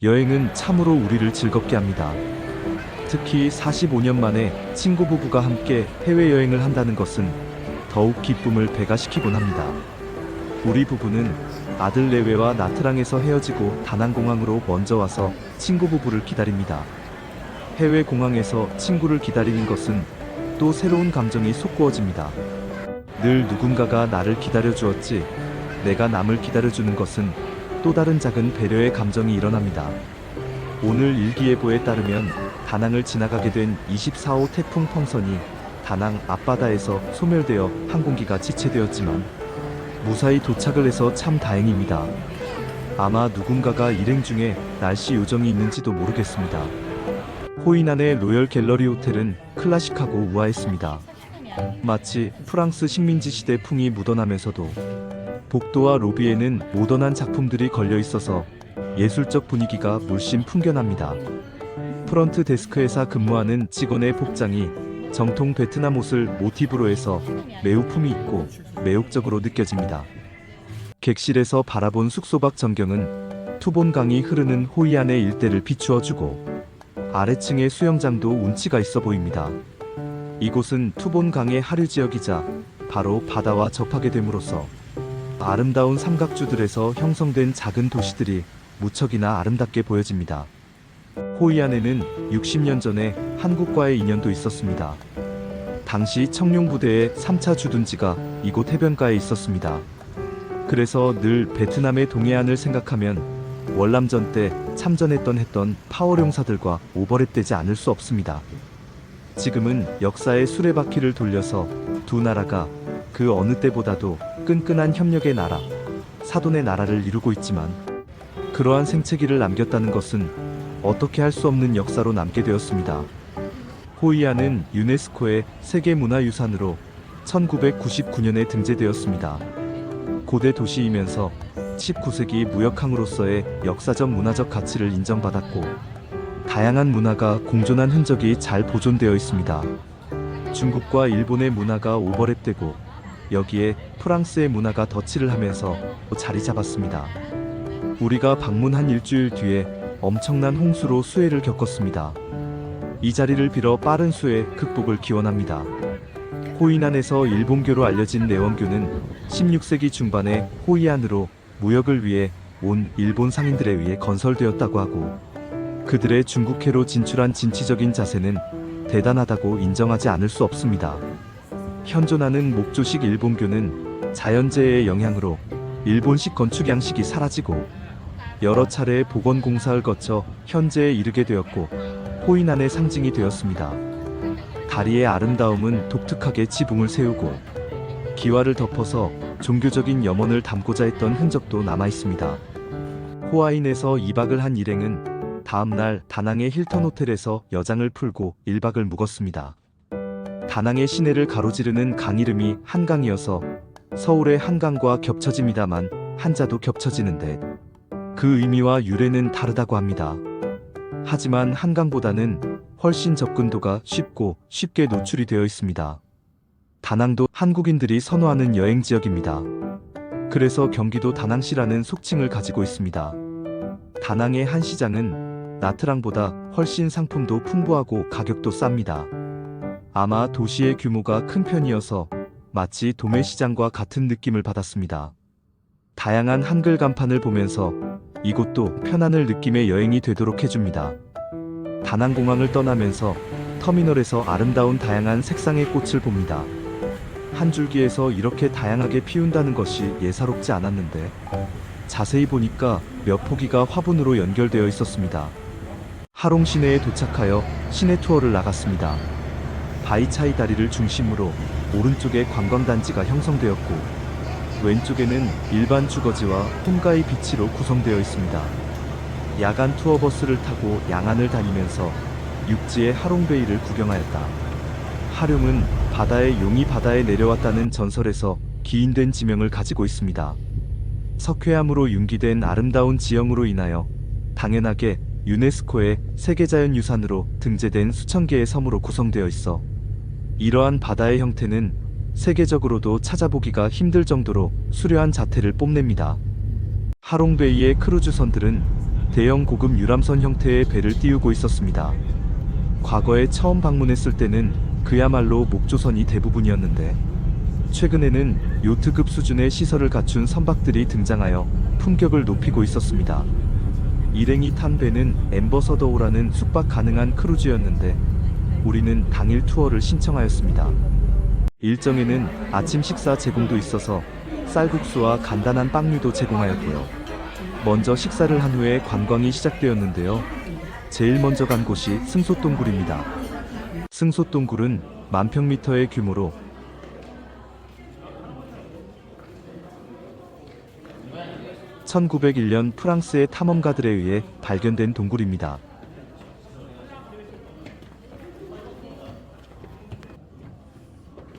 여행은 참으로 우리를 즐겁게 합니다. 특히 45년 만에 친구 부부가 함께 해외여행을 한다는 것은 더욱 기쁨을 배가시키곤 합니다. 우리 부부는 아들 내외와 나트랑에서 헤어지고 다낭공항으로 먼저 와서 친구 부부를 기다립니다. 해외 공항에서 친구를 기다리는 것은 또 새로운 감정이 솟구어집니다. 늘 누군가가 나를 기다려주었지, 내가 남을 기다려주는 것은 또 다른 작은 배려의 감정이 일어납니다. 오늘 일기예보에 따르면 다낭을 지나가게 된 24호 태풍 펑선이 다낭 앞바다에서 소멸되어 항공기가 지체되었지만 무사히 도착을 해서 참 다행입니다. 아마 누군가가 일행 중에 날씨 요정이 있는지도 모르겠습니다. 호이난의 로열 갤러리 호텔은 클래식하고 우아했습니다. 마치 프랑스 식민지 시대 풍이 묻어나면서도 복도와 로비에는 모던한 작품들이 걸려 있어서 예술적 분위기가 물씬 풍겨납니다. 프런트 데스크에서 근무하는 직원의 복장이 정통 베트남 옷을 모티브로 해서 매우 품위 있고 매혹적으로 느껴집니다. 객실에서 바라본 숙소 밖 전경은 투본강이 흐르는 호이안의 일대를 비추어주고 아래층의 수영장도 운치가 있어 보입니다. 이곳은 투본강의 하류 지역이자 바로 바다와 접하게 됨으로써 아름다운 삼각주들에서 형성된 작은 도시들이 무척이나 아름답게 보여집니다. 호이안에는 60년 전에 한국과의 인연도 있었습니다. 당시 청룡부대의 3차 주둔지가 이곳 해변가에 있었습니다. 그래서 늘 베트남의 동해안을 생각하면 월남전 때 참전했던 파워룡사들과 오버랩되지 않을 수 없습니다. 지금은 역사의 수레바퀴를 돌려서 두 나라가 그 어느 때보다도 끈끈한 협력의 나라, 사돈의 나라를 이루고 있지만 그러한 생채기를 남겼다는 것은 어떻게 할 수 없는 역사로 남게 되었습니다. 호이안은 유네스코의 세계문화유산으로 1999년에 등재되었습니다. 고대 도시이면서 19세기 무역항으로서의 역사적 문화적 가치를 인정받았고 다양한 문화가 공존한 흔적이 잘 보존되어 있습니다. 중국과 일본의 문화가 오버랩되고 여기에 프랑스의 문화가 덧칠을 하면서 자리 잡았습니다. 우리가 방문한 일주일 뒤에 엄청난 홍수로 수해를 겪었습니다. 이 자리를 빌어 빠른 수해 극복을 기원합니다. 호이난에서 일본교로 알려진 내원교는 16세기 중반에 호이안으로 무역을 위해 온 일본 상인들에 의해 건설되었다고 하고 그들의 중국해로 진출한 진취적인 자세는 대단하다고 인정하지 않을 수 없습니다. 현존하는 목조식 일본교는 자연재해의 영향으로 일본식 건축 양식이 사라지고 여러 차례의 복원공사를 거쳐 현재에 이르게 되었고 호이난의 상징이 되었습니다. 다리의 아름다움은 독특하게 지붕을 세우고 기와를 덮어서 종교적인 염원을 담고자 했던 흔적도 남아 있습니다. 호아인에서 2박을 한 일행은 다음날 다낭의 힐턴 호텔에서 여장을 풀고 1박을 묵었습니다. 다낭의 시내를 가로지르는 강 이름이 한강이어서 서울의 한강과 겹쳐집니다만 한자도 겹쳐지는데 그 의미와 유래는 다르다고 합니다. 하지만 한강보다는 훨씬 접근도가 쉽고 쉽게 노출이 되어 있습니다. 다낭도 한국인들이 선호하는 여행 지역입니다. 그래서 경기도 다낭시라는 속칭을 가지고 있습니다. 다낭의 한 시장은 나트랑보다 훨씬 상품도 풍부하고 가격도 쌉니다. 아마 도시의 규모가 큰 편이어서 마치 도매시장과 같은 느낌을 받았습니다. 다양한 한글 간판을 보면서 이곳도 편안을 느낌의 여행이 되도록 해줍니다. 다낭공항을 떠나면서 터미널에서 아름다운 다양한 색상의 꽃을 봅니다. 한 줄기에서 이렇게 다양하게 피운다는 것이 예사롭지 않았는데 자세히 보니까 몇 포기가 화분으로 연결되어 있었습니다. 하롱 시내에 도착하여 시내 투어를 나갔습니다. 바이차이 다리를 중심으로 오른쪽에 관광단지가 형성되었고 왼쪽에는 일반 주거지와 홈가이 비치로 구성되어 있습니다. 야간 투어버스를 타고 양안을 다니면서 육지의 하롱베이를 구경하였다. 하룡은 바다의 용이 바다에 내려왔다는 전설에서 기인된 지명을 가지고 있습니다. 석회암으로 융기된 아름다운 지형으로 인하여 당연하게 유네스코의 세계자연유산으로 등재된 수천 개의 섬으로 구성되어 있어 이러한 바다의 형태는 세계적으로도 찾아보기가 힘들 정도로 수려한 자태를 뽐냅니다. 하롱베이의 크루즈선들은 대형 고급 유람선 형태의 배를 띄우고 있었습니다. 과거에 처음 방문했을 때는 그야말로 목조선이 대부분이었는데 최근에는 요트급 수준의 시설을 갖춘 선박들이 등장하여 품격을 높이고 있었습니다. 일행이 탄 배는 엠버서더호라는 숙박 가능한 크루즈였는데 우리는 당일 투어를 신청하였습니다. 일정에는 아침 식사 제공도 있어서 쌀국수와 간단한 빵류도 제공하였고요. 먼저 식사를 한 후에 관광이 시작되었는데요. 제일 먼저 간 곳이 승소동굴입니다. 승소동굴은 10,000평의 규모로 1901년 프랑스의 탐험가들에 의해 발견된 동굴입니다.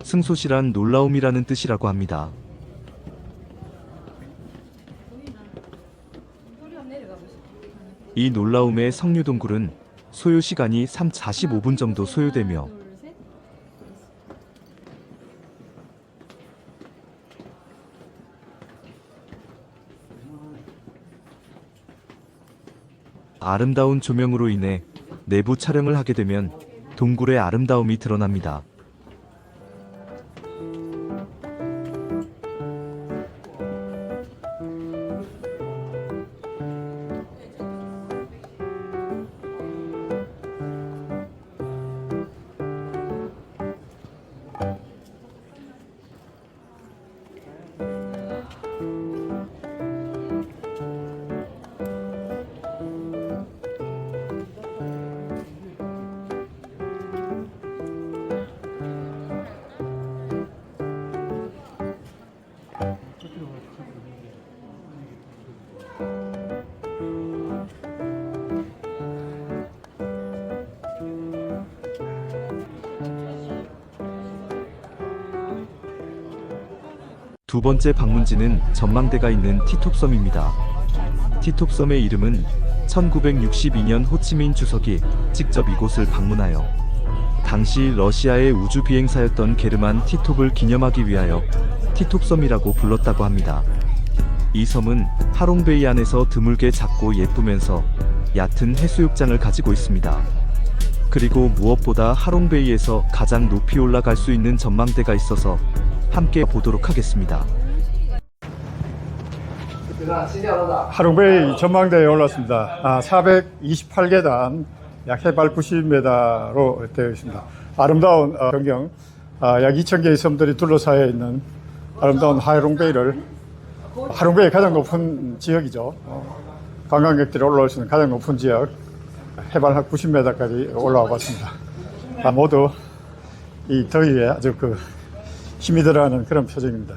승소시란 놀라움이라는 뜻이라고 합니다. 이 놀라움의 석류동굴은 소요 시간이 45분 정도 소요되며 아름다운 조명으로 인해 내부 촬영을 하게 되면 동굴의 아름다움이 드러납니다. 두 번째 방문지는 전망대가 있는 티톱섬입니다. 티톱섬의 이름은 1962년 호치민 주석이 직접 이곳을 방문하여 당시 러시아의 우주 비행사였던 게르만 티톱을 기념하기 위하여 티톱섬이라고 불렀다고 합니다. 이 섬은 하롱베이 안에서 드물게 작고 예쁘면서 얕은 해수욕장을 가지고 있습니다. 그리고 무엇보다 하롱베이에서 가장 높이 올라갈 수 있는 전망대가 있어서 함께 보도록 하겠습니다. 하롱베이 전망대에 올랐습니다. 428계단, 약 해발 90m로 되어 있습니다. 아름다운 전경, 약 2,000개의 섬들이 둘러싸여 있는 아름다운 하롱베이를, 하롱베이의 가장 높은 지역이죠. 관광객들이 올라올 수 있는 가장 높은 지역, 해발 한 90m까지 올라와 봤습니다. 모두 이 더위에 아주 힘이 들어가는 그런 표정입니다.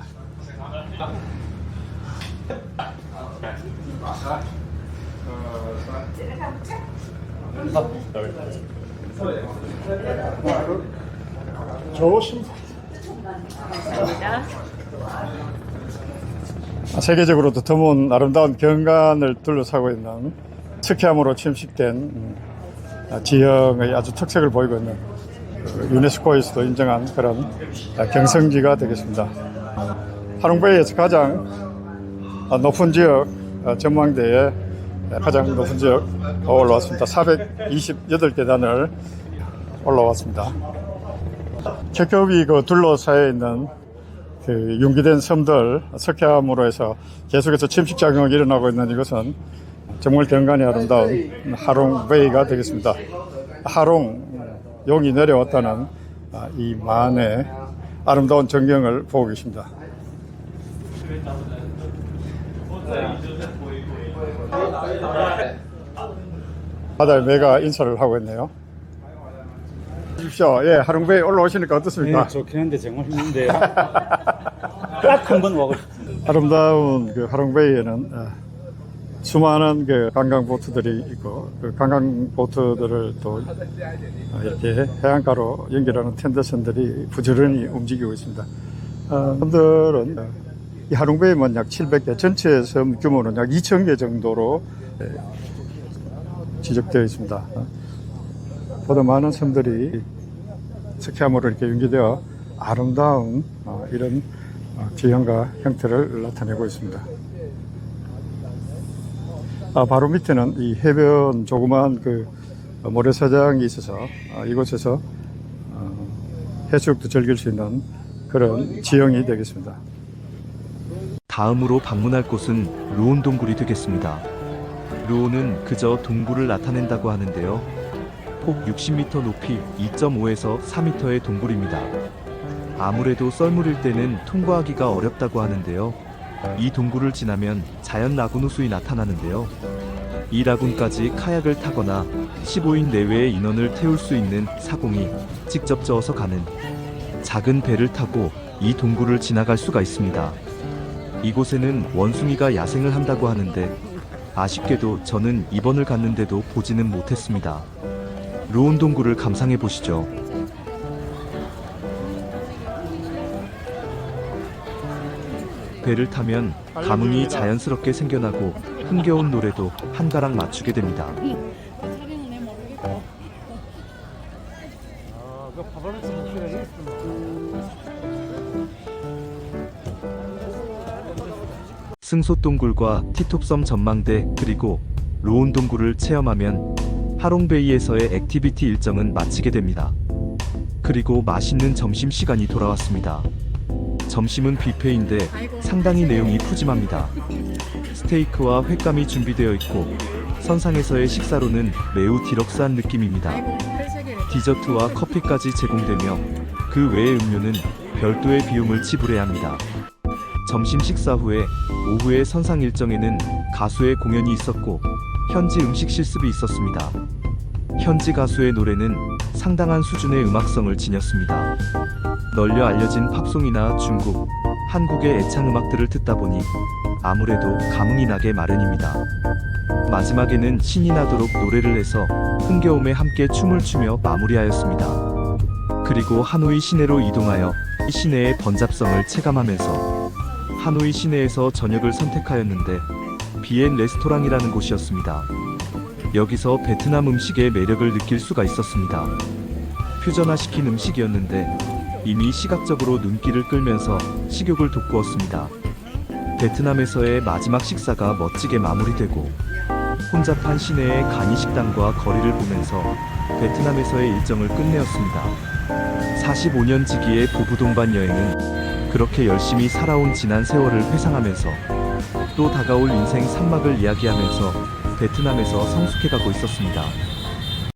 세계적으로도 드문 아름다운 경관을 둘러싸고 있는 스키함으로 침식된 지형의 아주 특색을 보이고 있는 유네스코에서도 인정한 그런 경성지가 되겠습니다. 하롱베이에서 가장 높은 지역, 전망대에 가장 높은 지역 올라왔습니다. 428계단을 올라왔습니다. 겹겹이 둘러싸여 있는 융기된 섬들, 석회암으로 해서 계속해서 침식작용이 일어나고 있는 이것은 정말 경관이 아름다운 하롱베이가 되겠습니다. 용이 내려왔다는 이 만의 아름다운 전경을 보고 계십니다. 바다에 매가 인사를 하고 있네요. 주십시오. 예, 하롱베이 올라오시니까 어떻습니까? 네, 좋긴 한데 정말 힘든데요. 딱 한 번 와고 싶습니다. 아름다운 하롱베이에는 수많은 관광 보트들이 있고 관광 보트들을 또 이렇게 해안가로 연결하는 텐더선들이 부지런히 움직이고 있습니다. 섬들은 이 하롱베이만 약 700개, 전체 섬 규모는 약 2,000개 정도로 지적되어 있습니다. 보다 많은 섬들이 스키함으로 이렇게 연결되어 아름다운 이런 지형과 형태를 나타내고 있습니다. 바로 밑에는 이 해변 조그마한 그 모래사장이 있어서 이곳에서 해수욕도 즐길 수 있는 그런 지형이 되겠습니다. 다음으로 방문할 곳은 루온 동굴이 되겠습니다. 루온은 그저 동굴을 나타낸다고 하는데요. 폭 60m 높이 2.5에서 4m의 동굴입니다. 아무래도 썰물일 때는 통과하기가 어렵다고 하는데요. 이 동굴을 지나면 자연 라군 호수이 나타나는데요. 이 라군까지 카약을 타거나 15인 내외의 인원을 태울 수 있는 사공이 직접 저어서 가는 작은 배를 타고 이 동굴을 지나갈 수가 있습니다. 이곳에는 원숭이가 야생을 한다고 하는데 아쉽게도 저는 이번을 갔는데도 보지는 못했습니다. 루온 동굴을 감상해 보시죠. 배를 타면 감흥이 자연스럽게 생겨나고 흥겨운 노래도 한가락 맞추게 됩니다. 승소동굴과 티톱섬 전망대 그리고 루온 동굴을 체험하면 하롱베이에서의 액티비티 일정은 마치게 됩니다. 그리고 맛있는 점심시간이 돌아왔습니다. 점심은 뷔페인데 상당히 내용이 푸짐합니다. 스테이크와 횟감이 준비되어 있고 선상에서의 식사로는 매우 디럭스한 느낌입니다. 디저트와 커피까지 제공되며 그 외의 음료는 별도의 비용을 지불해야 합니다. 점심 식사 후에 오후의 선상 일정에는 가수의 공연이 있었고 현지 음식 실습이 있었습니다. 현지 가수의 노래는 상당한 수준의 음악성을 지녔습니다. 널려 알려진 팝송이나 중국, 한국의 애창 음악들을 듣다 보니 아무래도 감흥이 나게 마련입니다. 마지막에는 신이 나도록 노래를 해서 흥겨움에 함께 춤을 추며 마무리하였습니다. 그리고 하노이 시내로 이동하여 이 시내의 번잡성을 체감하면서 하노이 시내에서 저녁을 선택하였는데 비엔 레스토랑이라는 곳이었습니다. 여기서 베트남 음식의 매력을 느낄 수가 있었습니다. 퓨전화시킨 음식이었는데 이미 시각적으로 눈길을 끌면서 식욕을 돋구었습니다. 베트남에서의 마지막 식사가 멋지게 마무리되고 혼잡한 시내의 간이식당과 거리를 보면서 베트남에서의 일정을 끝내었습니다. 45년 지기의 부부 동반 여행은 그렇게 열심히 살아온 지난 세월을 회상하면서 또 다가올 인생 산막을 이야기하면서 베트남에서 성숙해가고 있었습니다.